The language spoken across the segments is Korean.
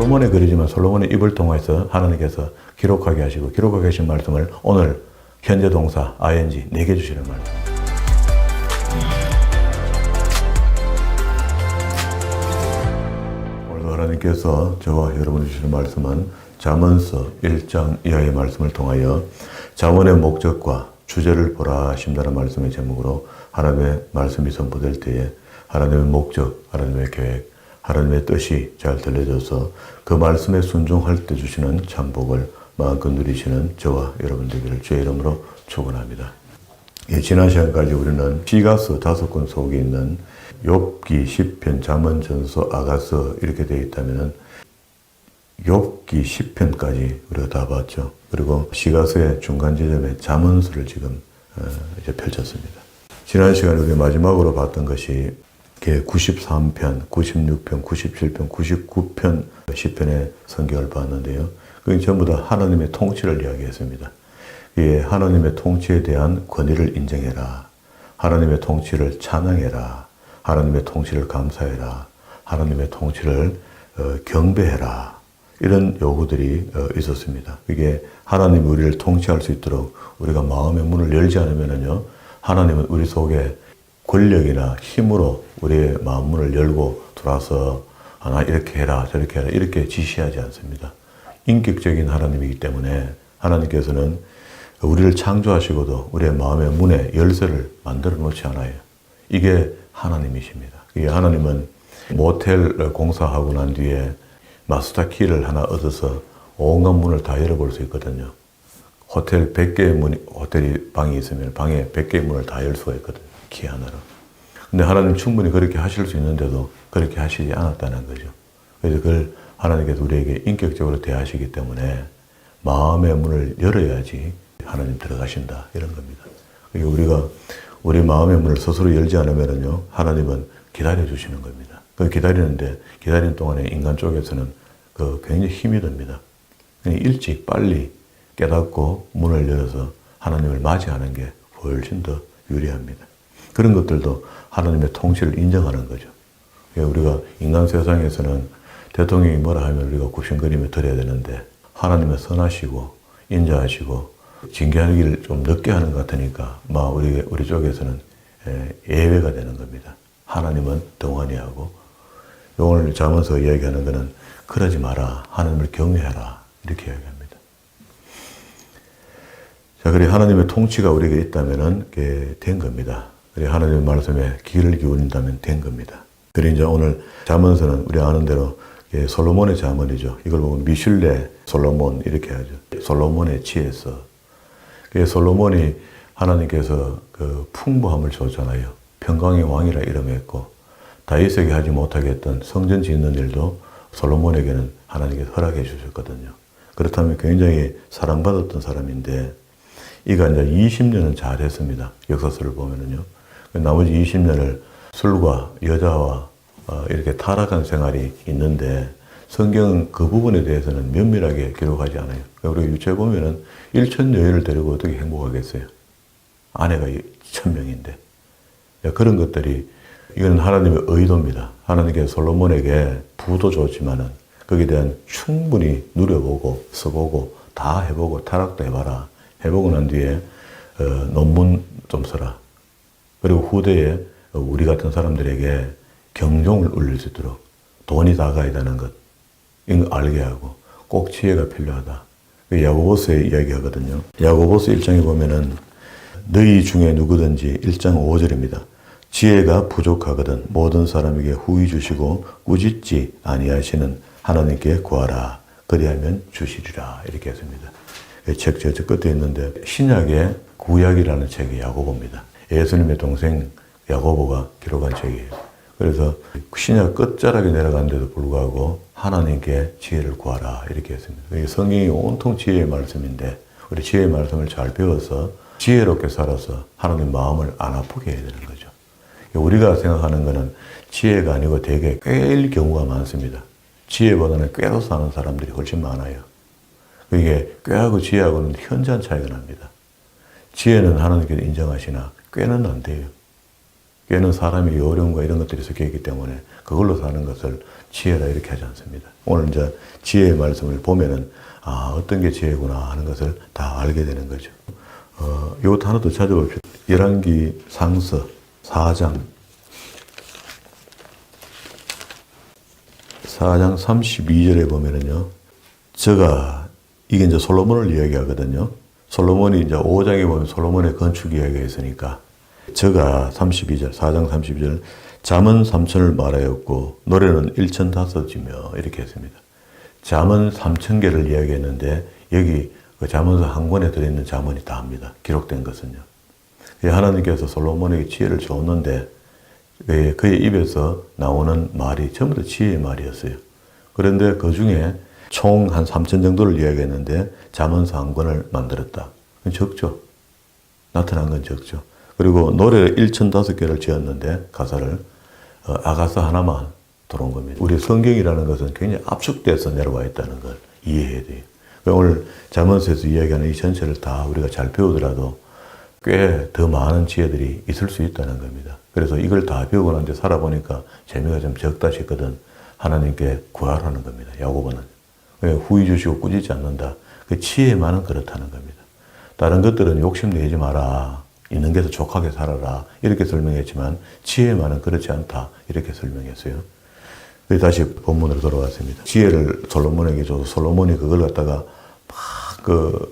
솔로몬의 글이지만 솔로몬의 입을 통해서 하나님께서 기록하게 하시고 기록하게 하신 말씀을 오늘 현재 동사 ing 4개 주시는 말씀. 오늘도 하나님께서 저와 여러분이 주시는 말씀은 잠언서 1장 이하의 말씀을 통하여 잠언의 목적과 주제를 보라 하신다는 말씀의 제목으로 하나님의 말씀이 선포될 때에 하나님의 목적, 하나님의 계획, 하나님의 뜻이 잘 들려져서 그 말씀에 순종할 때 주시는 참복을 마음껏 누리시는 저와 여러분 되기를 주의 이름으로 축원합니다. 지난 시간까지 우리는 시가서 5권 속에 있는 욥기, 시편, 잠언, 전서, 아가서 이렇게 되어 있다면은 욥기, 시편까지 우리가 다 봤죠. 그리고 시가서의 중간 지점에 잠언서를 지금 이제 펼쳤습니다. 지난 시간에 우리 마지막으로 봤던 것이 93편, 96편, 97편, 99편 시편의 성경을 봤는데요. 그게 전부 다 하나님의 통치를 이야기했습니다. 이게 하나님의 통치에 대한 권위를 인정해라. 하나님의 통치를 찬양해라. 하나님의 통치를 감사해라. 하나님의 통치를 경배해라. 이런 요구들이 있었습니다. 이게 하나님이 우리를 통치할 수 있도록 우리가 마음의 문을 열지 않으면요, 하나님은 우리 속에 권력이나 힘으로 우리의 마음문을 열고 들어와서 나 이렇게 해라 저렇게 해라 이렇게 지시하지 않습니다. 인격적인 하나님이기 때문에 하나님께서는 우리를 창조하시고도 우리의 마음의 문에 열쇠를 만들어 놓지 않아요. 이게 하나님이십니다. 이게 하나님은 모텔 공사하고 난 뒤에 마스터 키를 하나 얻어서 온갖 문을 다 열어볼 수 있거든요. 호텔 100개의 호텔이 방이 있으면 방에 100개의 문을 다 열 수가 있거든요. 키 하나로. 근데 하나님 충분히 그렇게 하실 수 있는데도 그렇게 하시지 않았다는 거죠. 그래서 그걸 하나님께서 우리에게 인격적으로 대하시기 때문에 마음의 문을 열어야지 하나님 들어가신다. 이런 겁니다. 우리가 우리 마음의 문을 스스로 열지 않으면요, 하나님은 기다려 주시는 겁니다. 그 기다리는데, 기다리는 동안에 인간 쪽에서는 굉장히 힘이 듭니다. 일찍 빨리 깨닫고 문을 열어서 하나님을 맞이하는 게 훨씬 더 유리합니다. 그런 것들도 하나님의 통치를 인정하는 거죠. 우리가 인간 세상에서는 대통령이 뭐라 하면 우리가 굽신거리며 들어야 되는데 하나님은 선하시고 인자하시고 징계하기를 좀 늦게 하는 것 같으니까 우리 쪽에서는 예외가 되는 겁니다. 하나님은 동안히 하고 오늘 잠언서 이야기하는 것은 그러지 마라. 하나님을 경외하라. 이렇게 이야기합니다. 자, 그래 하나님의 통치가 우리에게 있다면은 된 겁니다. 그래 하나님의 말씀에 귀를 기울인다면 된 겁니다. 그래 이제 오늘 잠언서는 우리 아는 대로 솔로몬의 잠언이죠. 이걸 보면 미슐레 솔로몬 이렇게 하죠. 솔로몬의 지혜서. 솔로몬이 하나님께서 그 풍부함을 줬잖아요. 평강의 왕이라 이름했고 다윗에게 하지 못하게 했던 성전 짓는 일도 솔로몬에게는 하나님께서 허락해 주셨거든요. 그렇다면 굉장히 사랑받았던 사람인데 이가 이제 20년은 잘했습니다. 역사서를 보면은요. 나머지 20년을 술과 여자와 이렇게 타락한 생활이 있는데 성경은 그 부분에 대해서는 면밀하게 기록하지 않아요. 우리가 유추해 보면은 1천 여인을 데리고 어떻게 행복하겠어요? 아내가 1000명인데. 그런 것들이 이건 하나님의 의도입니다. 하나님께서 솔로몬에게 부도 줬지만은 거기에 대한 충분히 누려보고 써보고 다 해보고 타락도 해봐라. 해보고 난 뒤에 논문 좀 써라. 그리고 후대에 우리 같은 사람들에게 경종을 울릴 수 있도록 돈이 다가야 되는 것 이거 알게 하고 꼭 지혜가 필요하다. 야고보서에 이야기하거든요. 야고보서 1장에 보면은 너희 중에 누구든지 1장 5절입니다. 지혜가 부족하거든 모든 사람에게 후히 주시고 꾸짖지 아니하시는 하나님께 구하라. 그리하면 주시리라. 이렇게 했습니다. 책 저 끝에 있는데 신약의 구약이라는 책이 야고보입니다. 예수님의 동생 야고보가 기록한 책이에요. 그래서 신약 끝자락에 내려갔는데도 불구하고 하나님께 지혜를 구하라 이렇게 했습니다. 성경이 온통 지혜의 말씀인데 우리 지혜의 말씀을 잘 배워서 지혜롭게 살아서 하나님 마음을 안 아프게 해야 되는 거죠. 우리가 생각하는 것은 지혜가 아니고 되게 꾀일 경우가 많습니다. 지혜보다는 꾀로 사는 사람들이 훨씬 많아요. 이게 꾀하고 지혜하고는 현저한 차이가 납니다. 지혜는 하나님께서 인정하시나 꾀는 안 돼요. 꾀는 사람의 요령과 이런 것들이 섞여 있기 때문에 그걸로 사는 것을 지혜라 이렇게 하지 않습니다. 오늘 이제 지혜의 말씀을 보면은 어떤 게 지혜구나 하는 것을 다 알게 되는 거죠. 이것도 하나 더 찾아봅시다. 열왕기 상서 4장 32절에 보면은요. 이게 이제 솔로몬을 이야기하거든요. 솔로몬이 이제 5장에 보면 솔로몬의 건축 이야기가 있으니까 저가 32절, 4장 32절 잠언 3천을 말하였고 노래는 1,005이며 이렇게 했습니다. 잠언 3,000개를 이야기했는데 여기 그 잠언서 한 권에 들어있는 잠언이 다 합니다. 기록된 것은요. 하나님께서 솔로몬에게 지혜를 줬는데 그의 입에서 나오는 말이 전부 다 지혜의 말이었어요. 그런데 그 중에 총 한 3천 정도를 이야기했는데 잠언서 한 권을 만들었다. 그건 적죠. 나타난 건 적죠. 그리고 노래 1,005개를 지었는데 가사를 아가서 하나만 들어온 겁니다. 우리 성경이라는 것은 굉장히 압축돼서 내려와 있다는 걸 이해해야 돼요. 오늘 잠언서에서 이야기하는 이 전체를 다 우리가 잘 배우더라도 꽤 더 많은 지혜들이 있을 수 있다는 겁니다. 그래서 이걸 다 배우고 난 뒤에 살아보니까 재미가 좀 적다 싶거든 하나님께 구하라는 겁니다. 야고보는. 후히 주시고 꾸짖지 않는다. 그 지혜만은 그렇다는 겁니다. 다른 것들은 욕심내지 마라. 있는 게서 족하게 살아라. 이렇게 설명했지만 지혜만은 그렇지 않다. 이렇게 설명했어요. 다시 본문으로 돌아왔습니다. 지혜를 솔로몬에게 줘서 솔로몬이 그걸 갖다가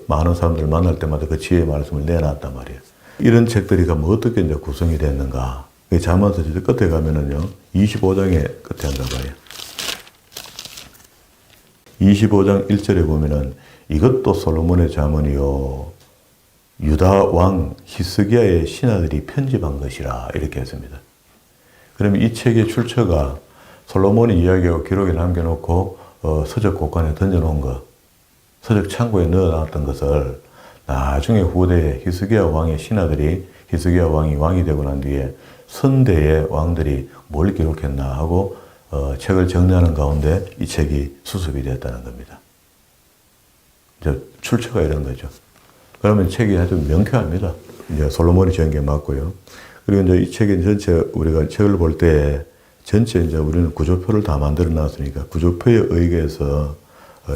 많은 사람들 만날 때마다 그 지혜의 말씀을 내놨단 말이에요. 이런 책들이 뭐 어떻게 이제 구성이 됐는가. 잠언서 끝에 가면은요, 25장의 끝에 한가 봐요. 25장 1절에 보면은 이것도 솔로몬의 잠언이요. 유다 왕 히스기야의 신하들이 편집한 것이라 이렇게 했습니다. 그러면 이 책의 출처가 솔로몬이 이야기하고 기록에 남겨놓고 서적 곳간에 던져놓은 것, 서적 창고에 넣어놨던 것을 나중에 후대에 히스기야 왕의 신하들이 히스기야 왕이 왕이 되고 난 뒤에 선대의 왕들이 뭘 기록했나 하고 책을 정리하는 가운데 이 책이 수습이 됐다는 겁니다. 이제 출처가 이런 거죠. 그러면 책이 아주 명쾌합니다. 이제 솔로몬이 지은 게 맞고요. 그리고 이제 이 책의 전체 우리가 책을 볼 때 전체 이제 우리는 구조표를 다 만들어 놨으니까 구조표에 의해서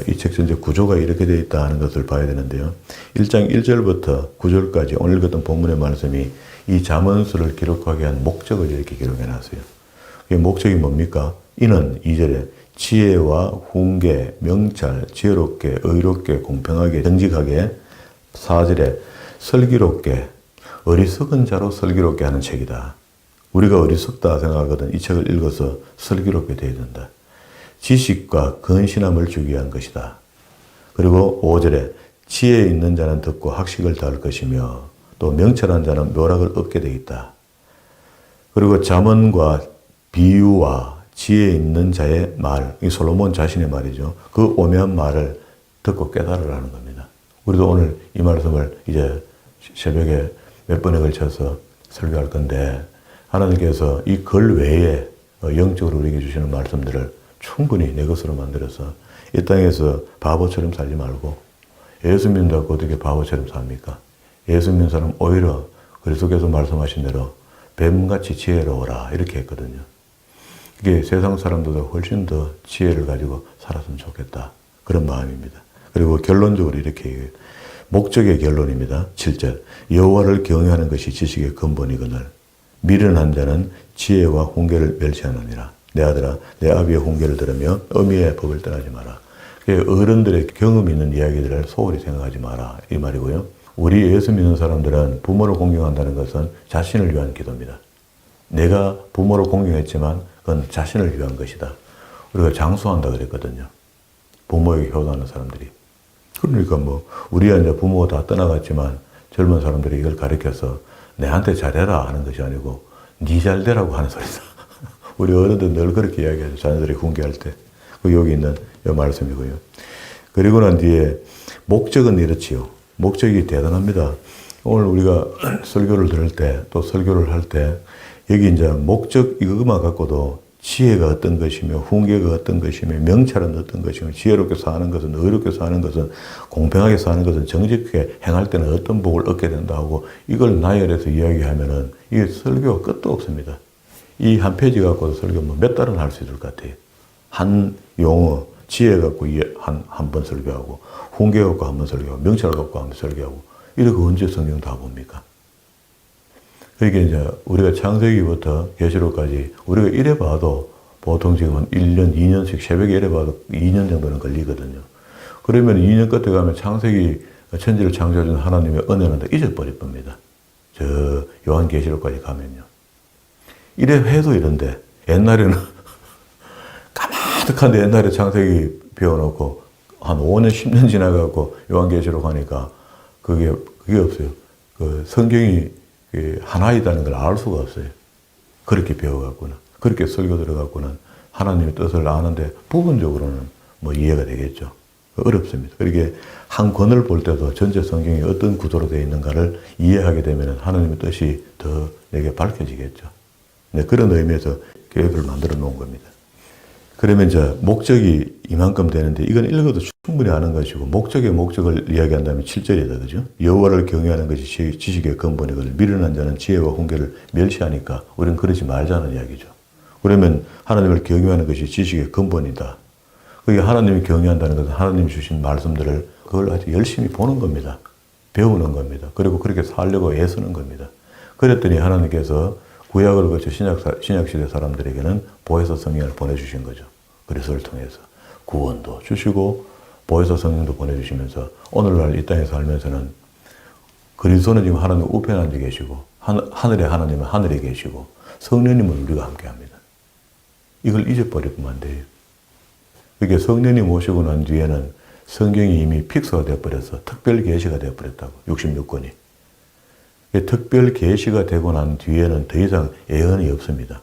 이 책 전체 구조가 이렇게 되어 있다 하는 것을 봐야 되는데요. 1장 1절부터 9절까지 오늘 읽었던 본문의 말씀이 이 잠언서를 기록하게 한 목적을 이렇게 기록해 놨어요. 그 목적이 뭡니까? 이는 2절에 지혜와 훈계, 명찰, 지혜롭게, 의롭게, 공평하게, 정직하게 4절에 슬기롭게, 어리석은 자로 슬기롭게 하는 책이다. 우리가 어리석다 생각하거든 이 책을 읽어서 슬기롭게 되어야 된다. 지식과 근신함을 주기 위한 것이다. 그리고 5절에 지혜 있는 자는 듣고 학식을 더할 것이며 또 명철한 자는 묘락을 얻게 되어 있다. 그리고 잠언과 비유와 지혜 있는 자의 말, 이 솔로몬 자신의 말이죠. 그 오묘한 말을 듣고 깨달으라는 겁니다. 우리도 오늘 이 말씀을 이제 새벽에 몇 번에 걸쳐서 설교할 건데 하나님께서 이 글 외에 영적으로 우리에게 주시는 말씀들을 충분히 내 것으로 만들어서 이 땅에서 바보처럼 살지 말고 예수 믿는다고 어떻게 바보처럼 삽니까? 예수 믿는 사람 오히려 그리스도께서 말씀하신 대로 뱀같이 지혜로워라 이렇게 했거든요. 이게 세상 사람들보다 훨씬 더 지혜를 가지고 살았으면 좋겠다. 그런 마음입니다. 그리고 결론적으로 이렇게 얘기해요. 목적의 결론입니다. 7절. 여호와를 경외하는 것이 지식의 근본이거늘 미련한 자는 지혜와 훈계를 멸시하느니라. 내 아들아 내 아비의 훈계를 들으며 어미의 법을 떠나지 마라. 어른들의 경험 있는 이야기들을 소홀히 생각하지 마라. 이 말이고요. 우리 예수 믿는 사람들은 부모를 공경한다는 것은 자신을 위한 기도입니다. 내가 부모를 공경했지만 그건 자신을 위한 것이다. 우리가 장수한다 그랬거든요. 부모에게 효도하는 사람들이. 그러니까 우리가 이제 부모가 다 떠나갔지만 젊은 사람들이 이걸 가르쳐서 내한테 잘해라 하는 것이 아니고 네 잘되라고 하는 소리다. 우리 어른들 늘 그렇게 이야기하죠. 자녀들이 훈계할 때. 여기 있는 이 말씀이고요. 그리고 난 뒤에 목적은 이렇지요. 목적이 대단합니다. 오늘 우리가 설교를 들을 때 또 설교를 할 때 여기 이제 목적 이것만 갖고도 지혜가 어떤 것이며 훈계가 어떤 것이며 명찰은 어떤 것이며 지혜롭게 사는 것은 의롭게 사는 것은 공평하게 사는 것은 정직하게 행할 때는 어떤 복을 얻게 된다 하고 이걸 나열해서 이야기하면은 이게 설교가 끝도 없습니다. 이 한 페이지 갖고도 설교 뭐 몇 달은 할 수 있을 것 같아요. 한 용어 지혜 갖고 한 번 설교하고 훈계 갖고 한 번 설교하고 명찰 갖고 한 번 설교하고 이렇게 언제 성경 다 봅니까? 그러니까 이제 우리가 창세기부터 계시록까지 우리가 이래 봐도 보통 지금 한 1년, 2년씩 새벽에 이래 봐도 2년 정도는 걸리거든요. 그러면 2년 끝에 가면 창세기 천지를 창조해준 하나님의 은혜는 다 잊어버릴 겁니다. 저 요한계시록까지 가면요. 이래 해도 이런데 옛날에는 까마득한데 옛날에 창세기 배워놓고 한 5년, 10년 지나가고 요한계시록 하니까 그게 없어요. 그 성경이 하나이다는 걸 알 수가 없어요. 그렇게 배워갖고는, 그렇게 설교 들어갖고는 하나님의 뜻을 아는데 부분적으로는 뭐 이해가 되겠죠. 어렵습니다. 그렇게 한 권을 볼 때도 전체 성경이 어떤 구조로 되어 있는가를 이해하게 되면 하나님의 뜻이 더 내게 밝혀지겠죠. 네, 그런 의미에서 계획을 만들어 놓은 겁니다. 그러면 이제 목적이 이만큼 되는데 이건 읽어도 충분히 아는 것이고 목적의 목적을 이야기한다면 7절이다. 그죠? 여호와를 경외하는 것이 지식의 근본이거든 미련한 자는 지혜와 훈계를 멸시하니까 우리는 그러지 말자는 이야기죠. 그러면 하나님을 경외하는 것이 지식의 근본이다. 그게 하나님을 경외한다는 것은 하나님이 주신 말씀들을 그걸 아주 열심히 보는 겁니다. 배우는 겁니다. 그리고 그렇게 살려고 애쓰는 겁니다. 그랬더니 하나님께서 구약을 거쳐 신약시대 사람들에게는 보혜사 성령을 보내주신 거죠. 그리스도를 통해서 구원도 주시고 보혜사 성령도 보내주시면서 오늘날 이 땅에 살면서는 그리스도는 지금 하나님 우편에 앉아 계시고 하늘의 하나님은 하늘에 계시고 성령님은 우리가 함께합니다. 이걸 잊어버리면 안 돼요. 그게 성령님 오시고 난 뒤에는 성경이 이미 픽스가 되어버려서 특별 계시가 되어버렸다고 66권이. 특별 계시가 되고 난 뒤에는 더 이상 예언이 없습니다.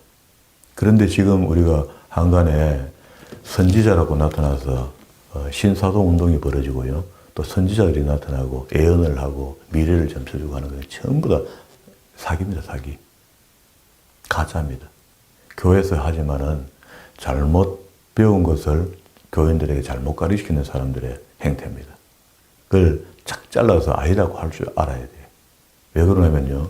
그런데 지금 우리가 한간에 선지자라고 나타나서 신사도 운동이 벌어지고요. 또 선지자들이 나타나고 예언을 하고 미래를 점쳐주고 하는 건 전부 다 사기입니다. 사기. 가짜입니다. 교회에서 하지만은 잘못 배운 것을 교인들에게 잘못 가르치는 사람들의 행태입니다. 그걸 착 잘라서 아니라고 할 줄 알아야 돼요. 왜 그러냐면요.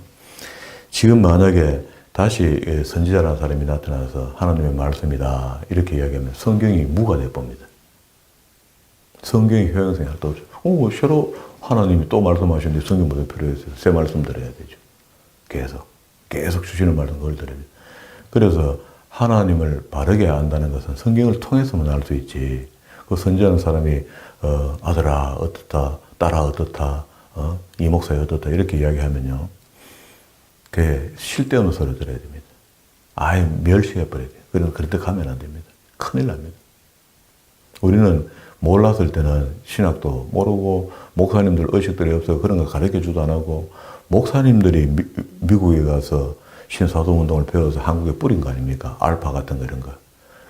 지금 만약에 다시 선지자라는 사람이 나타나서 하나님의 말씀이다 이렇게 이야기하면 성경이 무가 돼봅니다. 성경이 효용성이 하나도 없죠. 새로 하나님이 또 말씀하시는데 성경 무슨 필요했어요? 새 말씀 들어야 되죠. 계속 주시는 말씀 그걸 들어야 돼요. 그래서 하나님을 바르게 안다는 것은 성경을 통해서만 알 수 있지. 그 선지하는 사람이 아들아 어떻다, 딸아 어떻다, 이 목사야 어떻다 이렇게 이야기하면요. 그게 실데없는 소리 들어야 됩니다. 아예 멸시해버려야 돼요. 그래서 그렇게 가면 안 됩니다. 큰일 납니다. 우리는 몰랐을 때는 신학도 모르고 목사님들 의식들이 없어서 그런 거 가르쳐주도 안 하고 목사님들이 미국에 가서 신사도운동을 배워서 한국에 뿌린 거 아닙니까? 알파 같은 거 이런 거.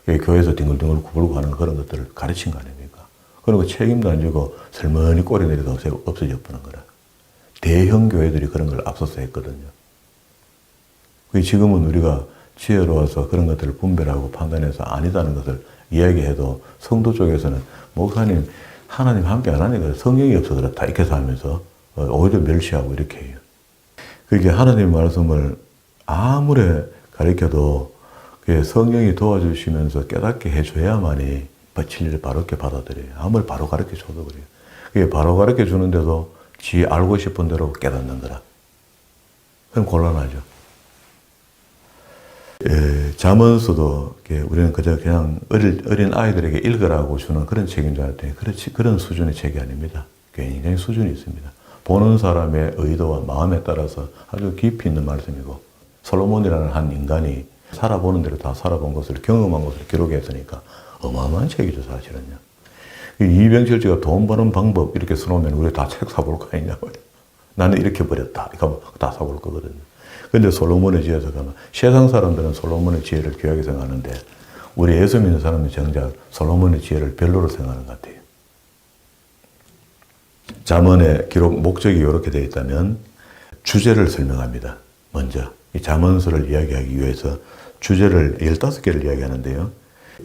교회에서 뒹굴뒹굴 구부르고 하는 그런 것들을 가르친 거 아닙니까? 그리고 책임도 안 지고 설머니 꼬리 내리다 없어져 버는 거라. 대형 교회들이 그런 걸 앞서서 했거든요. 지금은 우리가 지혜로워서 그런 것들을 분별하고 판단해서 아니다는 것을 이야기해도 성도 쪽에서는 목사님 하나님 함께 안 하니까 성령이 없어 그렇다 이렇게 하면서 오히려 멸시하고 이렇게 해요. 그러니까 하나님의 말씀을 아무리 가르쳐도 성령이 도와주시면서 깨닫게 해줘야만이 진리를 바르게 받아들여요. 아무리 바로 가르쳐줘도 그래요. 그게 바로 가르쳐주는데도 지 알고 싶은 대로 깨닫는 거라. 그럼 곤란하죠. 잠언서도 우리는 그냥 어린 아이들에게 읽으라고 주는 그런 책인 줄 알았더니 그런 수준의 책이 아닙니다. 굉장히 수준이 있습니다. 보는 사람의 의도와 마음에 따라서 아주 깊이 있는 말씀이고 솔로몬이라는 한 인간이 살아보는 대로 다 살아본 것을 경험한 것을 기록했으니까 어마어마한 책이죠 사실은요. 이병철씨가 돈 버는 방법 이렇게 써놓으면 우리 다 책 사볼 거 아니냐 말이야. 나는 이렇게 버렸다. 이거 다 사볼 거거든요. 근데 솔로몬의 지혜에서 가면 세상 사람들은 솔로몬의 지혜를 귀하게 생각하는데 우리 예수 믿는 사람은 정작 솔로몬의 지혜를 별로로 생각하는 것 같아요. 잠언의 기록 목적이 이렇게 되어 있다면 주제를 설명합니다. 먼저 이 잠언서를 이야기하기 위해서 주제를 15개를 이야기하는데요.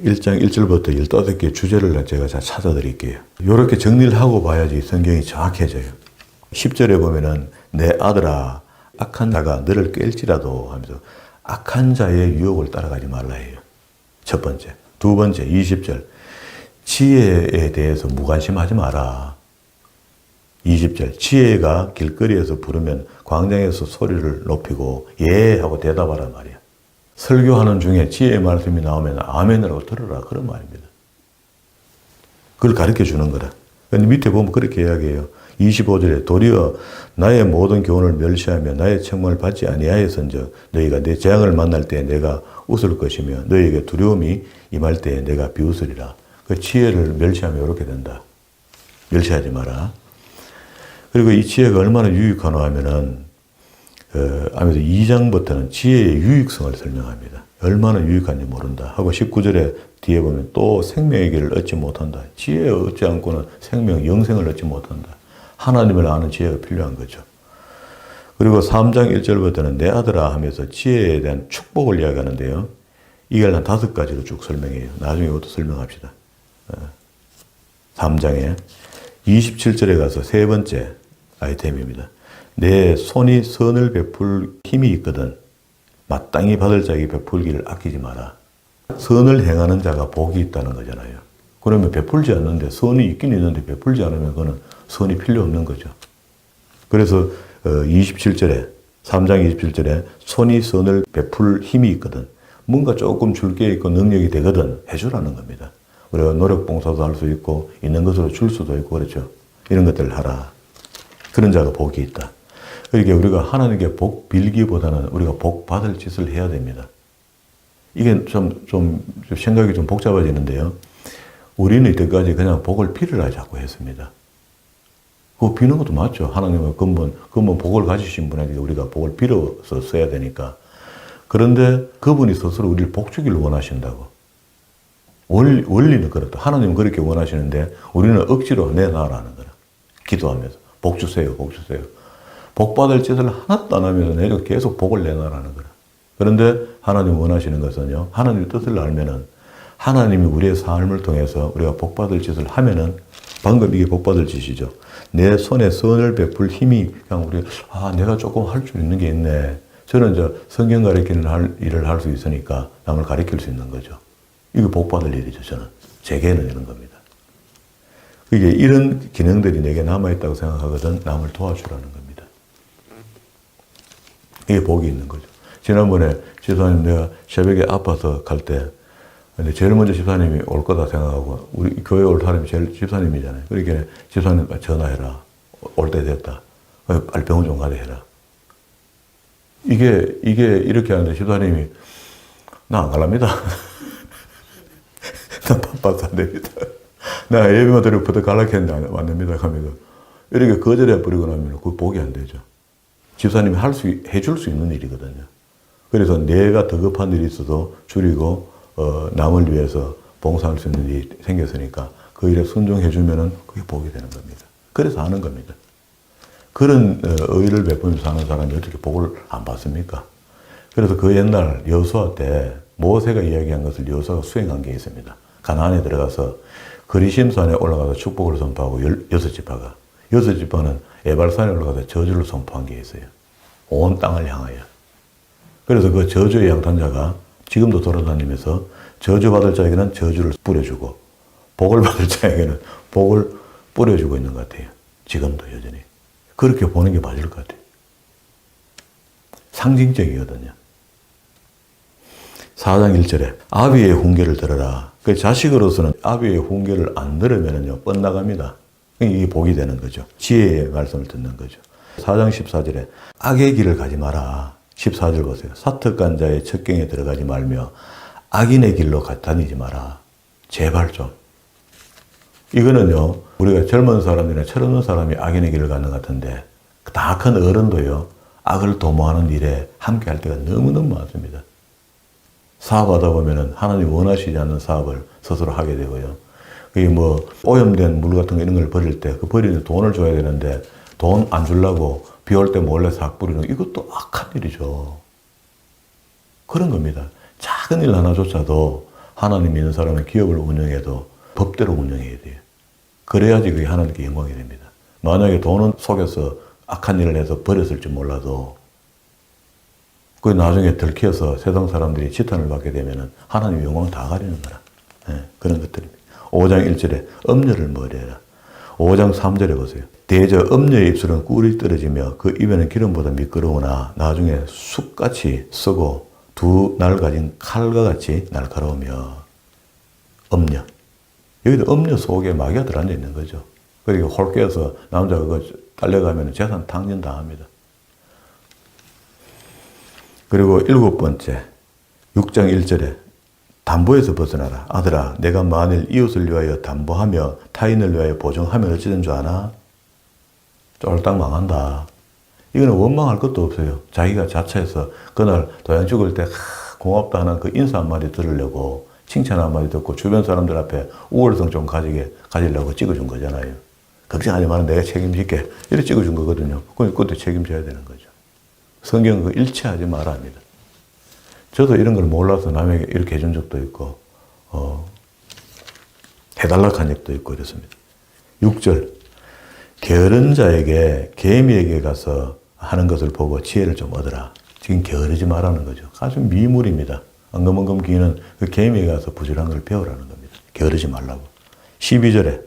1장 1절부터 15개 주제를 제가 잘 찾아드릴게요. 이렇게 정리를 하고 봐야지 성경이 정확해져요. 10절에 보면은 내 아들아 악한 자가 너를 깰지라도 하면서 악한 자의 유혹을 따라가지 말라 해요. 첫 번째. 두 번째 20절 지혜에 대해서 무관심하지 마라. 20절 지혜가 길거리에서 부르면 광장에서 소리를 높이고 예 하고 대답하란 말이야. 설교하는 중에 지혜의 말씀이 나오면 아멘이라고 들으라 그런 말입니다. 그걸 가르쳐 주는 거다. 근데 밑에 보면 그렇게 이야기해요. 25절에 도리어 나의 모든 교훈을 멸시하며 나의 책망을 받지 아니하였은즉 너희가 내 재앙을 만날 때 내가 웃을 것이며 너희에게 두려움이 임할 때 내가 비웃으리라. 그 지혜를 멸시하면 이렇게 된다. 멸시하지 마라. 그리고 이 지혜가 얼마나 유익하노 하면은 아무래도 2장부터는 지혜의 유익성을 설명합니다. 얼마나 유익한지 모른다 하고 19절에 뒤에 보면 또 생명의 길을 얻지 못한다. 지혜 얻지 않고는 생명, 영생을 얻지 못한다. 하나님을 아는 지혜가 필요한 거죠. 그리고 3장 1절부터는 내 아들아 하면서 지혜에 대한 축복을 이야기하는데요. 이걸 한 5가지로 쭉 설명해요. 나중에 이것도 설명합시다. 3장에 27절에 가서 세 번째 아이템입니다. 내 손이 선을 베풀 힘이 있거든 마땅히 받을 자에게 베풀기를 아끼지 마라. 선을 행하는 자가 복이 있다는 거잖아요. 그러면 베풀지 않는데 선이 있긴 있는데 베풀지 않으면 그거는 선이 필요 없는 거죠. 그래서 27절에 3장 27절에 손이 선을 베풀 힘이 있거든 뭔가 조금 줄 게 있고 능력이 되거든 해주라는 겁니다. 우리가 노력 봉사도 할 수 있고 있는 것으로 줄 수도 있고 그렇죠. 이런 것들을 하라. 그런 자가 복이 있다. 그러니까 우리가 하나님께 복 빌기보다는 우리가 복 받을 짓을 해야 됩니다. 이게 좀 생각이 좀 복잡해지는데요. 우리는 이때까지 그냥 복을 빌으라 자꾸 했습니다. 그거 비는 것도 맞죠. 하나님은 근본 복을 가지신 분에게 우리가 복을 빌어서 써야 되니까. 그런데 그분이 스스로 우리를 복 주기를 원하신다고. 원리는 그렇다. 하나님은 그렇게 원하시는데 우리는 억지로 내놔라는 거라. 기도하면서 복 주세요, 복 주세요. 복 받을 짓을 하나도 안 하면서 내가 계속 복을 내놔라는 거라. 그런데 하나님 원하시는 것은요. 하나님의 뜻을 알면은 하나님이 우리의 삶을 통해서 우리가 복 받을 짓을 하면은 방금 이게 복 받을 짓이죠. 내 손에 선을 베풀 힘이 그냥 내가 조금 할 줄 있는 게 있네. 저는 성경 가르치는 일을 할 수 있으니까 남을 가르칠 수 있는 거죠. 이거 복 받을 일이죠. 저는 제게는 이런 겁니다. 이게 이런 기능들이 내게 남아있다고 생각하거든 남을 도와주라는 겁니다. 이게 복이 있는 거죠. 지난번에 집사님 내가 새벽에 아파서 갈 때 근데 제일 먼저 집사님이 올 거다 생각하고 우리 교회 올 사람이 제일 집사님이잖아요. 그러니까 집사님 전화해라. 올 때 됐다. 빨리 병원 좀 가게 해라. 이게 이렇게 하는데 집사님이 나 안 갈랍니다. 나 바빠서 안 됩니다. 나 예배만 드리고 부터 갈라고 했는데 안 됩니다. 하면서 이렇게 거절해 버리고 나면 그 복이 안 되죠. 집사님이 해줄 수 있는 일이거든요. 그래서 내가 더 급한 일이 있어도 줄이고 남을 위해서 봉사할 수 있는 일이 생겼으니까 그 일에 순종해주면은 그게 복이 되는 겁니다. 그래서 하는 겁니다. 그런 의를 베풀면서 사는 사람이 어떻게 복을 안 받습니까? 그래서 그 옛날 여호수아 때 모세가 이야기한 것을 여호수아가 수행한 게 있습니다. 가나안에 들어가서 그리심산에 올라가서 축복을 선포하고 6지파가 6지파는 에발산에 올라가서 저주를 선포한 게 있어요. 온 땅을 향하여. 그래서 그 저주의 양탄자가 지금도 돌아다니면서 저주받을 자에게는 저주를 뿌려주고 복을 받을 자에게는 복을 뿌려주고 있는 것 같아요. 지금도 여전히. 그렇게 보는 게 맞을 것 같아요. 상징적이거든요. 4장 1절에 아비의 훈계를 들어라. 그 자식으로서는 아비의 훈계를 안 들으면요 뻔나갑니다. 이게 복이 되는 거죠. 지혜의 말씀을 듣는 거죠. 4장 14절에 악의 길을 가지 마라. 14절 보세요. 사특한 자의 첩경에 들어가지 말며 악인의 길로 다니지 마라. 제발 좀. 이거는요 우리가 젊은 사람이나 철없는 사람이 악인의 길을 가는 것 같은데 다 큰 어른도요 악을 도모하는 일에 함께 할 때가 너무너무 많습니다. 사업하다 보면은 하나님 원하시지 않는 사업을 스스로 하게 되고요. 그게 오염된 물 같은 거 이런 걸 버릴 때 그 버리는 돈을 줘야 되는데 돈 안 주려고 비 올 때 몰래 싹 뿌리는 거 이것도 악한 일이죠. 그런 겁니다. 작은 일 하나조차도 하나님 믿는 사람은 기업을 운영해도 법대로 운영해야 돼요. 그래야지 그게 하나님께 영광이 됩니다. 만약에 돈은 속여서 악한 일을 해서 버렸을지 몰라도 그 나중에 들켜서 세상 사람들이 지탄을 받게 되면 하나님 영광 다 가리는 거라. 그런 것들입니다. 5장 1절에 엄려를 머리해라. 5장 3절에 보세요. 대저 엄려의 입술은 꿀이 떨어지며 그 입에는 기름보다 미끄러우나 나중에 쑥같이 쓰고 두 날 가진 칼과 같이 날카로우며. 엄려. 여기도 엄려 속에 마귀가 들어앉아 있는 거죠. 그리고 홀깨어서 남자가 딸려가면 재산 탕진당합니다. 그리고 7번째 6장 1절에 담보에서 벗어나라. 아들아 내가 만일 이웃을 위하여 담보하며 타인을 위하여 보증하면 어찌된 줄 아나? 쫄딱 망한다. 이거는 원망할 것도 없어요. 자기가 자처해서 그날 도양 죽을 때 고맙다 하는 그 인사 한마디 들으려고 칭찬 한마디 듣고 주변 사람들 앞에 우월성 좀 가지려고 찍어준 거잖아요. 걱정하지 마라 내가 책임질게. 이렇게 찍어준 거거든요. 그것도 책임져야 되는 거죠. 성경은 그 일치하지 마라 합니다. 저도 이런 걸 몰라서 남에게 이렇게 해준 적도 있고 해달라고 한 적도 있고 이렇습니다. 6절 게으른 자에게 개미에게 가서 하는 것을 보고 지혜를 좀 얻으라. 지금 게으르지 말라는 거죠. 아주 미물입니다. 엉금엉금 기는 그 개미에게 가서 부지런한 걸 배우라는 겁니다. 게으르지 말라고. 12절에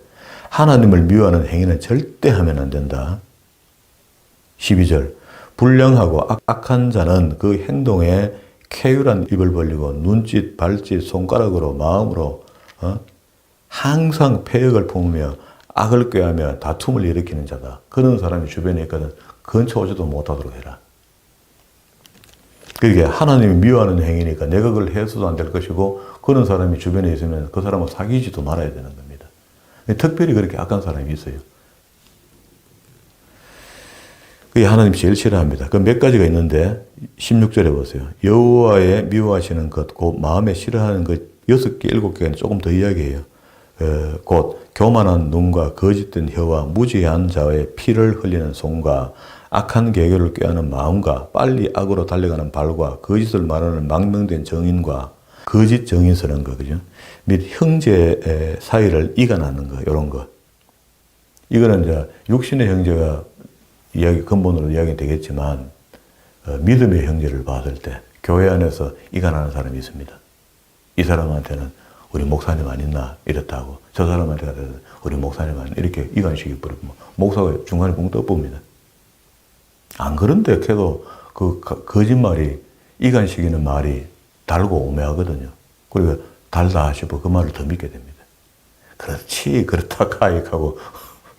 하나님을 미워하는 행위는 절대 하면 안 된다. 12절 불량하고 악한 자는 그 행동에 쾌유란 입을 벌리고 눈짓, 발짓, 손가락으로 마음으로 항상 패역을 품으며 악을 꾀하며 다툼을 일으키는 자다. 그런 사람이 주변에 있거든 근처 오지도 못하도록 해라. 그게 하나님이 미워하는 행위니까 내가 그걸 해서도 안 될 것이고 그런 사람이 주변에 있으면 그 사람은 사귀지도 말아야 되는 겁니다. 특별히 그렇게 악한 사람이 있어요. 그게 하나님 제일 싫어합니다. 그 몇 가지가 있는데 16절에 보세요. 여호와의 미워하시는 것, 곧 마음에 싫어하는 것 6개, 7개는 조금 더 이야기해요. 곧 교만한 눈과 거짓된 혀와 무지한 자의 피를 흘리는 손과 악한 계교를 꾀하는 마음과 빨리 악으로 달려가는 발과 거짓을 말하는 망명된 정인과 거짓 정인스러운 거, 그죠? 및 형제 사이를 이간하는 거, 이런 거. 이거는 이제 육신의 형제가 근본으로 이야기 되겠지만, 믿음의 형제를 봤을 때, 교회 안에서 이간하는 사람이 있습니다. 이 사람한테는 우리 목사님 안 있나? 이렇다고. 저 사람한테 가서 우리 목사님 안 이렇게 이간시켜 버리고, 목사가 중간에 붕 떠봅니다. 안 그런데 해도 그 거짓말이, 이간시키는 말이 달고 오매하거든요. 그리고 달다 싶어 그 말을 더 믿게 됩니다. 그렇지, 그렇다, 가익하고,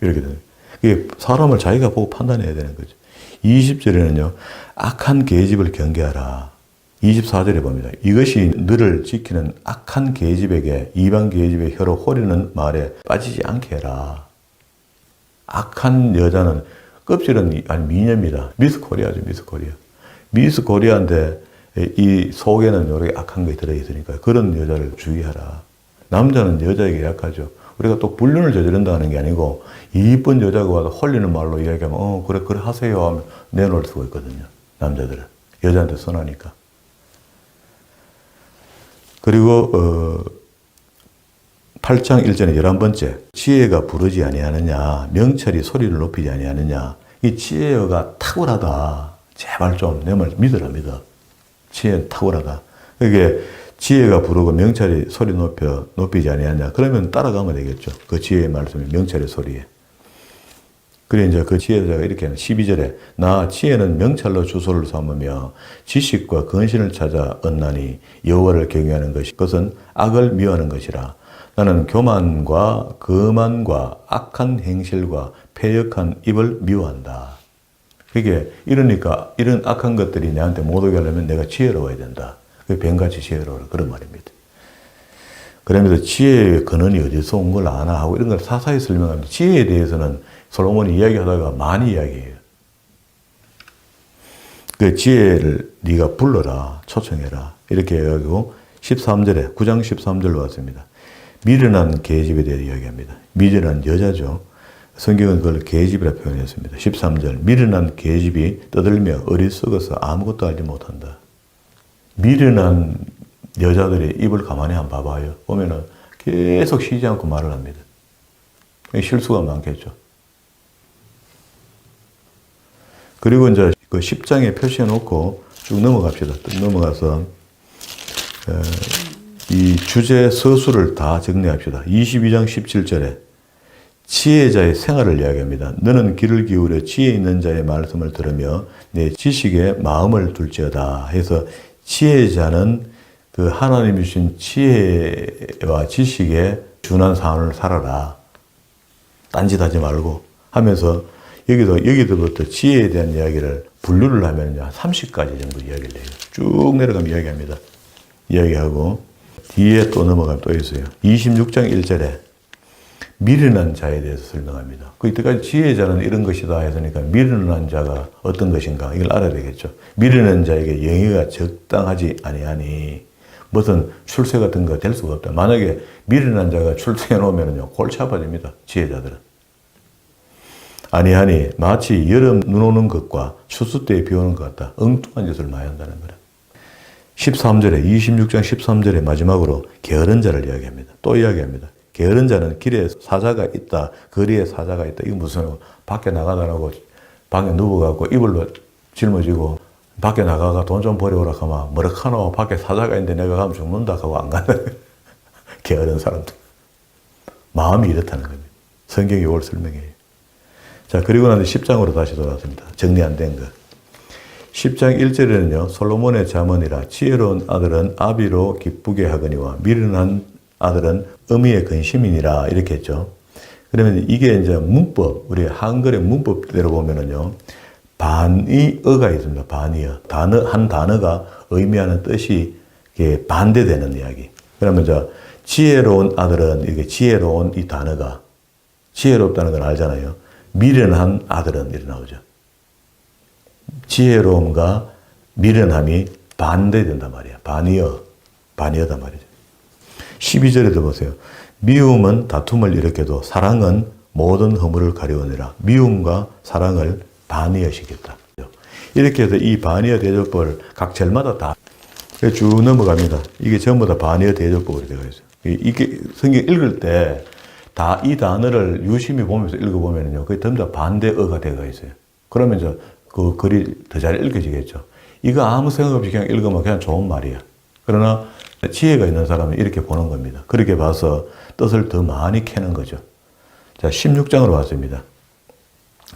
이렇게 됩니다. 이게 사람을 자기가 보고 판단해야 되는 거죠. 20절에는요, 악한 계집을 경계하라. 24절에 봅니다. 이것이 너를 지키는 악한 계집에게 이방 계집의 혀로 호리는 말에 빠지지 않게 해라. 악한 여자는 껍질은 아니 미녀입니다. 미스 코리아죠, 미스 코리아. 미스 코리아인데 이 속에는 이렇게 악한 게 들어있으니까 그런 여자를 주의하라. 남자는 여자에게 약하죠. 우리가 또 불륜을 저지른다는 게 아니고 이쁜 여자가 와서 홀리는 말로 이야기하면 그래 하세요 하면 내놓을 수가 있거든요. 남자들은. 여자한테 선하니까. 그리고 8장 1절에 11번째 지혜가 부르지 아니하느냐 명철이 소리를 높이지 아니하느냐 이 지혜가 탁월하다. 제발 좀 내 말 믿어. 지혜는 탁월하다. 그게 지혜가 부르고 명철이 소리 높이지 아니하냐. 그러면 따라가면 되겠죠. 그 지혜의 말씀이 명철의 소리에. 그래 이제 그 지혜자가 이렇게 하는 12절에 나 지혜는 명철로 주소를 삼으며 지식과 근신을 찾아 얻나니 여호와를 경외하는 것이 그것은 악을 미워하는 것이라. 나는 교만과 거만과 악한 행실과 패역한 입을 미워한다. 그게 이러니까 이런 악한 것들이 내한테 못 오게 하려면 내가 지혜로워야 된다. 뱀같이 지혜로워라 그런 말입니다. 그러면서 지혜의 근원이 어디서 온 걸 아나 하고 이런 걸 사사히 설명합니다. 지혜에 대해서는 솔로몬이 이야기하다가 많이 이야기해요. 그 지혜를 네가 불러라, 초청해라 이렇게 해가지고 13절에 9장 13절로 왔습니다. 미련한 계집에 대해 이야기합니다. 미련한 여자죠. 성경은 그걸 계집이라 표현했습니다. 13절 미련한 계집이 떠들며 어리석어서 아무것도 알지 못한다. 미련한 여자들이 입을 가만히 한번 봐봐요. 보면은 계속 쉬지 않고 말을 합니다. 실수가 많겠죠. 그리고 이제 그 10장에 표시해 놓고 쭉 넘어갑시다. 쭉 넘어가서 이 주제 서술을 다 정리합시다. 22장 17절에 지혜자의 생활을 이야기합니다. 너는 귀를 기울여 지혜 있는 자의 말씀을 들으며 내 지식에 마음을 둘지어다 해서 지혜자는 그 하나님이 주신 지혜와 지식에 준한 삶을 살아라. 딴짓하지 말고 하면서 여기서부터 지혜에 대한 이야기를 분류를 하면 한 30가지 정도 이야기를 해요. 쭉 내려가면 이야기합니다. 이야기하고 뒤에 또 넘어가면 또 있어요. 26장 1절에 미련한 자에 대해서 설명합니다. 그 이때까지 지혜자는 이런 것이다 했으니까 미련한 자가 어떤 것인가 이걸 알아야 되겠죠. 미련한 자에게 영예가 적당하지 아니하니 무슨 출세 같은 거 될 수가 없다. 만약에 미련한 자가 출세해 놓으면요 골치 아파집니다. 지혜자들은. 아니하니 마치 여름 눈 오는 것과 추수 때에 비 오는 것 같다. 엉뚱한 짓을 많이 한다는 거라. 13절에 26장 13절에 마지막으로 게으른 자를 이야기합니다. 또 이야기합니다. 게으른 자는 길에 사자가 있다. 거리에 사자가 있다. 이거 무슨 밖에 나가다라고 방에 누워갖고 이불로 짊어지고 밖에 나가가 돈 좀 버려오라 하면 뭐라카노 밖에 사자가 있는데 내가 가면 죽는다 하고 안 간다. 게으른 사람들. 마음이 이렇다는 겁니다. 성경이 이걸 설명해요. 자, 그리고 나서 10장으로 다시 돌아왔습니다. 정리 안 된 거. 10장 1절에는요, 솔로몬의 잠언이라 지혜로운 아들은 아비로 기쁘게 하거니와 미련한 아들은 어미의 근심이니라 이렇게 했죠. 그러면 이게 이제 문법, 우리 한글의 문법대로 보면은요, 반의어가 있습니다. 반의어. 한 단어가 의미하는 뜻이 이게 반대되는 이야기. 그러면 지혜로운 아들은 이게 지혜로운 이 단어가 지혜롭다는 걸 알잖아요. 미련한 아들은 이렇게 나오죠. 지혜로움과 미련함이 반대된단 말이야. 반의어단 말이죠. 12절에도 보세요. 미움은 다툼을 일으켜도 사랑은 모든 허물을 가려우니라. 미움과 사랑을 반의어시켰다. 이렇게 해서 이 반의어 대조법을 각 절마다 다 쭉 넘어갑니다. 이게 전부 다 반의어 대조법으로 되어 있어요. 이게 성경 읽을 때 다 이 단어를 유심히 보면서 읽어보면요. 그게 전부 다 반대어가 되어 있어요. 그러면 이제 그 글이 더 잘 읽혀지겠죠. 이거 아무 생각 없이 그냥 읽으면 그냥 좋은 말이야. 그러나 지혜가 있는 사람은 이렇게 보는 겁니다. 그렇게 봐서 뜻을 더 많이 캐는 거죠. 자, 16장으로 왔습니다.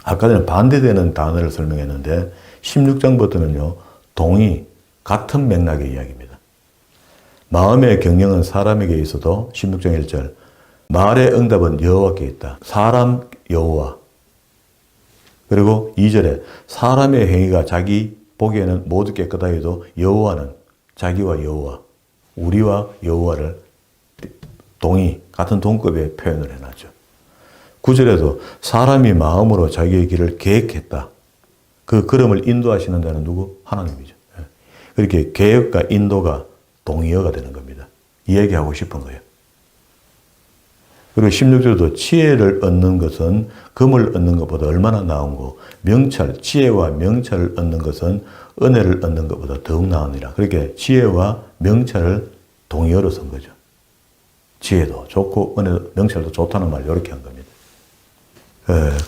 아까 전에 반대되는 단어를 설명했는데 16장부터는요. 동의, 같은 맥락의 이야기입니다. 마음의 경영은 사람에게 있어도 16장 1절 말의 응답은 여호와께 있다. 사람 여호와. 그리고 2절에 사람의 행위가 자기 보기에는 모두 깨끗하여도 여호와는 자기와 여호와, 우리와 여호와를 동의, 같은 동급의 표현을 해놨죠. 9절에도 사람이 마음으로 자기의 길을 계획했다. 그 걸음을 인도하시는 자는 누구? 하나님이죠. 그렇게 계획과 인도가 동의어가 되는 겁니다. 이 얘기하고 싶은 거예요. 그리고 16절도 지혜를 얻는 것은 금을 얻는 것보다 얼마나 나은 거, 명찰, 지혜와 명찰을 얻는 것은 은혜를 얻는 것보다 더욱 나으니라. 그렇게 지혜와 명찰을 동의어로 쓴 거죠. 지혜도 좋고 은혜도 명찰도 좋다는 말 이렇게 한 겁니다.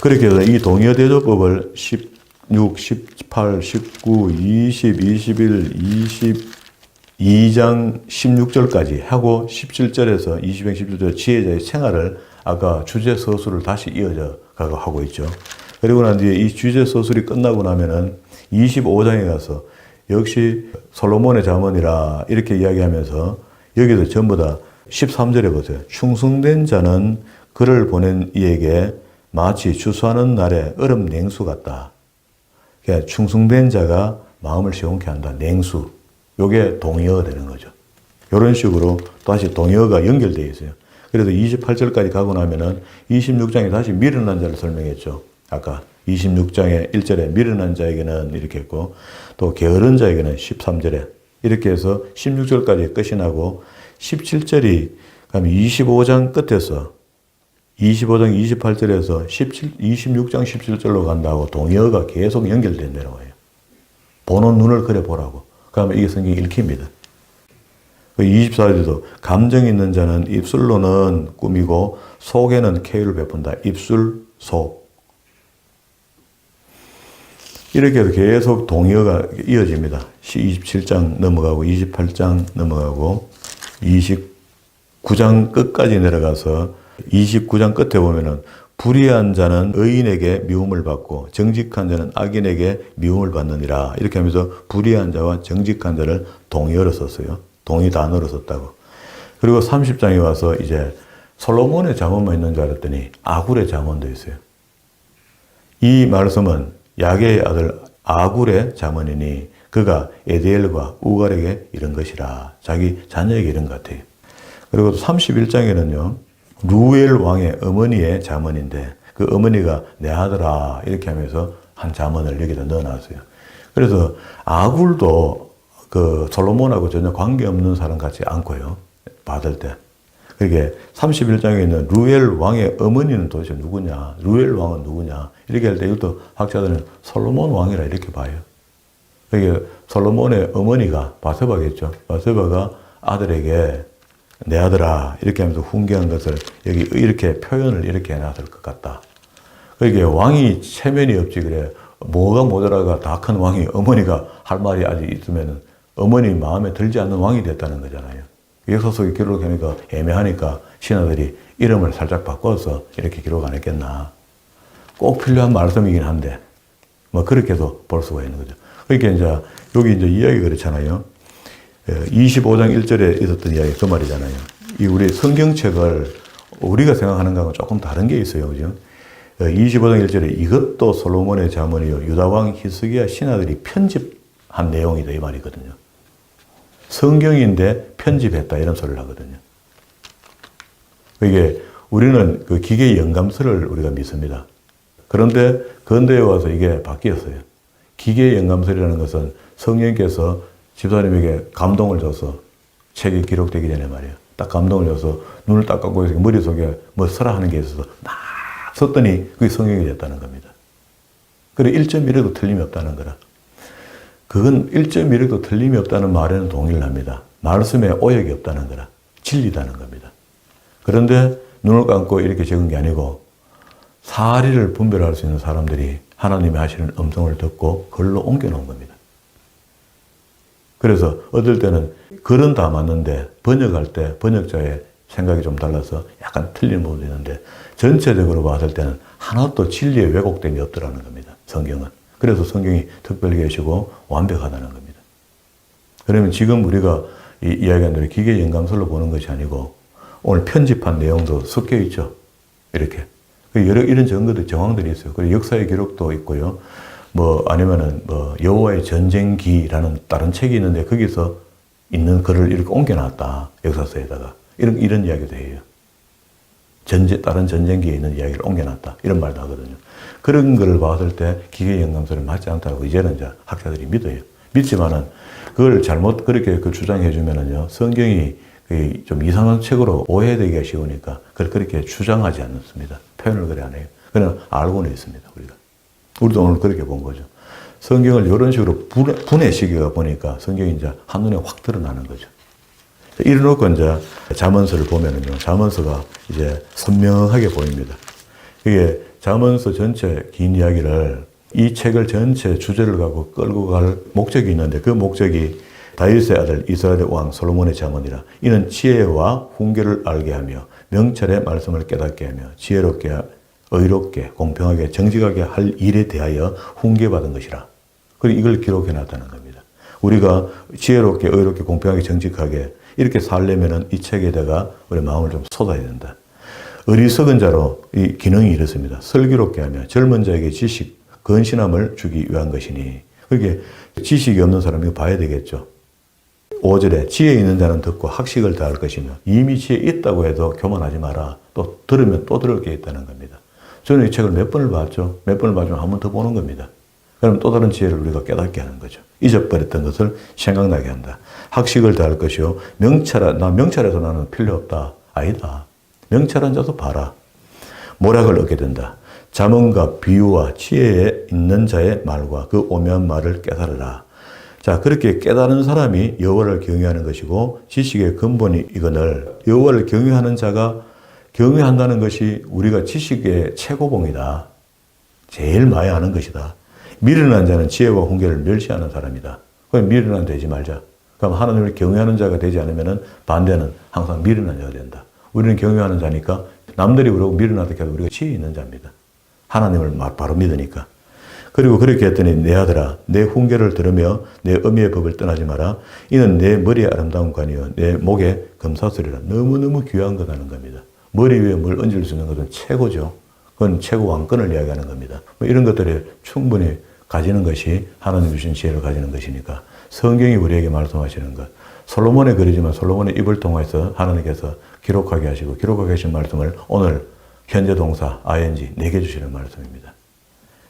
그렇게 해서 이 동의어 대조법을 16, 18, 19, 20, 21, 22장 16절까지 하고 17절에서 20장 17절 지혜자의 생활을 아까 주제 서술을 다시 이어져 가고 하고 있죠. 그리고 난 뒤에 이 주제 서술이 끝나고 나면은 25장에 가서 역시 솔로몬의 잠언이라 이렇게 이야기하면서 여기도 전부 다 13절에 보세요. 충성된 자는 그를 보낸 이에게 마치 추수하는 날에 얼음 냉수 같다. 그러니까 충성된 자가 마음을 시원케 한다. 냉수. 요게 동의어가 되는 거죠. 이런 식으로 다시 동의어가 연결되어 있어요. 그래서 28절까지 가고 나면은 26장에 다시 미련한 자를 설명했죠. 아까 26장의 1절에 미련한 자에게는 이렇게 했고 또 게으른 자에게는 13절에 이렇게 해서 16절까지 끝이 나고 17절이 그럼 25장 끝에서 25장 28절에서 26장 17절로 간다고 동의어가 계속 연결된 내려와요. 보는 눈을 그려 보라고. 그러면 이게 성경이 읽힙니다. 24절에도 감정이 있는 자는 입술로는 꾸미고 속에는 쾌유를 베푼다. 입술, 속. 이렇게 해서 계속 동의어가 이어집니다. 27장 넘어가고 28장 넘어가고 29장 끝까지 내려가서 29장 끝에 보면은 불의한 자는 의인에게 미움을 받고 정직한 자는 악인에게 미움을 받느니라. 이렇게 하면서 불의한 자와 정직한 자를 동의어로 썼어요. 동의 단어로 썼다고. 그리고 30장에 와서 이제 솔로몬의 잠언만 있는 줄 알았더니 아굴의 잠언도 있어요. 이 말씀은 야게의 아들 아굴의 잠언이니 그가 에디엘과 우갈에게 이른 것이라. 자기 자녀에게 이른 것 같아요. 그리고 31장에는요. 루엘 왕의 어머니의 잠언인데 그 어머니가 내 아들아 이렇게 하면서 한 잠언을 여기다 넣어놨어요. 그래서 아굴도 그 솔로몬하고 전혀 관계없는 사람 같지 않고요. 받을 때. 그게 31장에 있는 루엘 왕의 어머니는 도대체 누구냐? 루엘 왕은 누구냐? 이렇게 할 때 이것도 학자들은 솔로몬 왕이라 이렇게 봐요. 그게 솔로몬의 어머니가 바세바겠죠. 바세바가 아들에게 내 아들아 이렇게 하면서 훈계한 것을 여기 이렇게 표현을 이렇게 해놨을 것 같다. 그게 왕이 체면이 없지 그래. 뭐가 모자라가 다 큰 왕이 어머니가 할 말이 아직 있으면 어머니 마음에 들지 않는 왕이 됐다는 거잖아요. 역사 속에 기록하니까 애매하니까 신하들이 이름을 살짝 바꿔서 이렇게 기록 안 했겠나. 꼭 필요한 말씀이긴 한데 뭐 그렇게도 볼 수가 있는 거죠. 그러니까 이제 여기 이제 이야기 그렇잖아요. 25장 1절에 있었던 이야기 그 말이잖아요. 이 우리 성경책을 우리가 생각하는 거하고 조금 다른 게 있어요. 그죠? 25장 1절에 이것도 솔로몬의 잠언이요 유다왕 히스기야 신하들이 편집한 내용이다 이 말이거든요. 성경인데 편집했다 이런 소리를 하거든요. 이게 우리는 그 기계의 영감서를 우리가 믿습니다. 그런데 근대에 와서 이게 바뀌었어요. 기계의 영감서라는 것은 성령께서 집사님에게 감동을 줘서 책이 기록되기 전에 말이에요. 딱 감동을 줘서 눈을 딱 감고 있어서 머릿속에 뭐 써라 하는 게 있어서 막 썼더니 그게 성경이 됐다는 겁니다. 그래 1.1에도 틀림이 없다는 거라. 그건 1.1에도 틀림이 없다는 말에는 동의를 합니다. 말씀에 오역이 없다는 거라. 진리다는 겁니다. 그런데 눈을 감고 이렇게 적은 게 아니고 사리를 분별할 수 있는 사람들이 하나님이 하시는 음성을 듣고 글로 옮겨놓은 겁니다. 그래서 어떨 때는 글은 다 맞는데 번역할 때 번역자의 생각이 좀 달라서 약간 틀린 부분도 있는데 전체적으로 봤을 때는 하나도 진리의 왜곡됨이 없더라는 겁니다. 성경은. 그래서 성경이 특별히 계시고 완벽하다는 겁니다. 그러면 지금 우리가 이야기한 대로 기계 영감설로 보는 것이 아니고 오늘 편집한 내용도 섞여 있죠. 이렇게. 여러 이런 정황들이 있어요. 그리고 역사의 기록도 있고요. 뭐 아니면은 뭐 여호와의 전쟁기라는 다른 책이 있는데 거기서 있는 글을 이렇게 옮겨놨다. 역사서에다가. 이런 이야기도 해요. 다른 전쟁기에 있는 이야기를 옮겨놨다. 이런 말도 하거든요. 그런 걸 봤을 때 기계 영감설은 맞지 않다고 이제는 이제 학자들이 믿어요. 믿지만은 그걸 잘못 그렇게 주장해 주면은요. 성경이 좀 이상한 책으로 오해되기가 쉬우니까 그걸 그렇게 주장하지 않습니다. 표현을 그래 안 해요. 그냥 알고는 있습니다. 우리도 오늘 그렇게 본 거죠. 성경을 이런 식으로 분해시켜 보니까 성경이 이제 한눈에 확 드러나는 거죠. 이래놓고 이제 잠언서를 보면은요, 잠언서가 이제 선명하게 보입니다. 이게 잠언서 전체 긴 이야기를 이 책을 전체 주제를 갖고 끌고 갈 목적이 있는데 그 목적이 다윗의 아들 이스라엘 왕 솔로몬의 잠언이라. 이는 지혜와 훈계를 알게 하며 명철의 말씀을 깨닫게 하며 지혜롭게 의롭게 공평하게 정직하게 할 일에 대하여 훈계받은 것이라. 그리고 이걸 기록해 놨다는 겁니다. 우리가 지혜롭게 의롭게 공평하게 정직하게 이렇게 살려면은 이 책에다가 우리 마음을 좀 쏟아야 된다. 어리석은 자로 이 기능이 이렇습니다. 슬기롭게 하며 젊은 자에게 지식, 건신함을 주기 위한 것이니. 그게 지식이 없는 사람이 봐야 되겠죠. 5절에 지혜 있는 자는 듣고 학식을 다할 것이며 이미 지혜 있다고 해도 교만하지 마라. 또 들으면 또 들을 게 있다는 겁니다. 저는 이 책을 몇 번을 봤죠. 몇 번을 봐주면 한 번 더 보는 겁니다. 그럼 또 다른 지혜를 우리가 깨닫게 하는 거죠. 잊어버렸던 것을 생각나게 한다. 학식을 다할 것이요. 명찰해서 나는 필요 없다. 아니다. 명찰한 자도 봐라. 모략을 얻게 된다. 잠언과 비유와 지혜에 있는 자의 말과 그 오묘한 말을 깨달으라. 자, 그렇게 깨달은 사람이 여호와를 경외하는 것이고 지식의 근본이 이거늘 여호와를 경외하는 자가 경외한다는 것이 우리가 지식의 최고봉이다. 제일 많이 아는 것이다. 미련한 자는 지혜와 훈계를 멸시하는 사람이다. 그럼 미련한 되지 말자. 그럼 하나님을 경외하는 자가 되지 않으면 반대는 항상 미련한 자가 된다. 우리는 경외하는 자니까 남들이 그러고 미련하다 해도 우리가 지혜 있는 자입니다. 하나님을 바로 믿으니까. 그리고 그렇게 했더니 내 아들아 내 훈계를 들으며 내 어미의 법을 떠나지 마라. 이는 내 머리의 아름다운 관이요 내 목의 금사슬이라. 너무너무 귀한 거라는 겁니다. 머리 위에 뭘 얹을 수 있는 것은 최고죠. 그건 최고 왕권을 이야기하는 겁니다. 뭐 이런 것들을 충분히 가지는 것이 하나님 주신 지혜를 가지는 것이니까 성경이 우리에게 말씀하시는 것. 솔로몬의 글이지만 솔로몬의 입을 통해서 하나님께서 기록하게 하시고 기록하게 하신 말씀을 오늘 현재 동사 ing 내게 주시는 말씀입니다.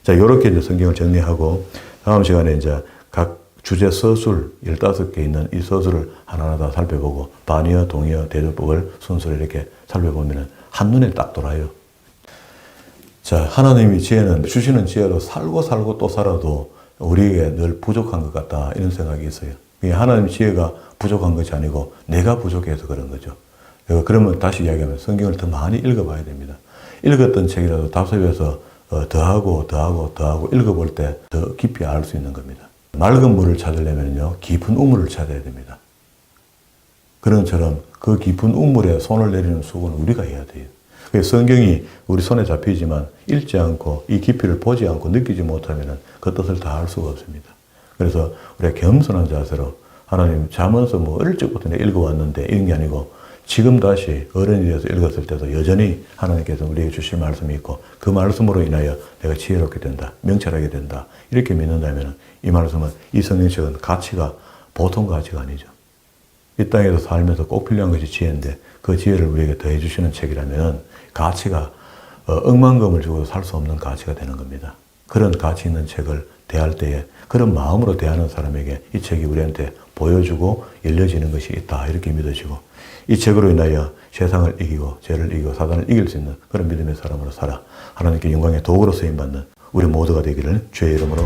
자, 이렇게 이제 성경을 정리하고 다음 시간에 이제 각 주제 서술 15개 있는 이 서술을 하나하나 다 살펴보고 반의어, 동의어, 대조법을 순서로 이렇게 살펴보면 한눈에 딱 돌아요. 자, 하나님이 지혜는 주시는 지혜로 살고 또 살아도 우리에게 늘 부족한 것 같다 이런 생각이 있어요. 하나님 지혜가 부족한 것이 아니고 내가 부족해서 그런 거죠. 그러면 다시 이야기하면 성경을 더 많이 읽어봐야 됩니다. 읽었던 책이라도 답습해서 더하고 읽어볼 때 더 깊이 알 수 있는 겁니다. 맑은 물을 찾으려면요 깊은 우물을 찾아야 됩니다. 그런 것처럼 그 깊은 우물에 손을 내리는 수고는 우리가 해야 돼요. 성경이 우리 손에 잡히지만 읽지 않고 이 깊이를 보지 않고 느끼지 못하면 그 뜻을 다 알 수가 없습니다. 그래서 우리가 겸손한 자세로 하나님 잠언서 어릴 적부터 내가 읽어왔는데 이런 게 아니고 지금 다시 어른이 돼서 읽었을 때도 여전히 하나님께서 우리에게 주실 말씀이 있고 그 말씀으로 인하여 내가 지혜롭게 된다, 명철하게 된다 이렇게 믿는다면 이 말씀은 이 성경책은 가치가 보통 가치가 아니죠. 이 땅에서 살면서 꼭 필요한 것이 지혜인데 그 지혜를 우리에게 더해 주시는 책이라면 가치가 억만금을 주고도 살 수 없는 가치가 되는 겁니다. 그런 가치 있는 책을 대할 때에 그런 마음으로 대하는 사람에게 이 책이 우리한테 보여주고 열려지는 것이 있다 이렇게 믿으시고 이 책으로 인하여 세상을 이기고 죄를 이기고 사단을 이길 수 있는 그런 믿음의 사람으로 살아 하나님께 영광의 도구로 쓰임받는 우리 모두가 되기를 주의 이름으로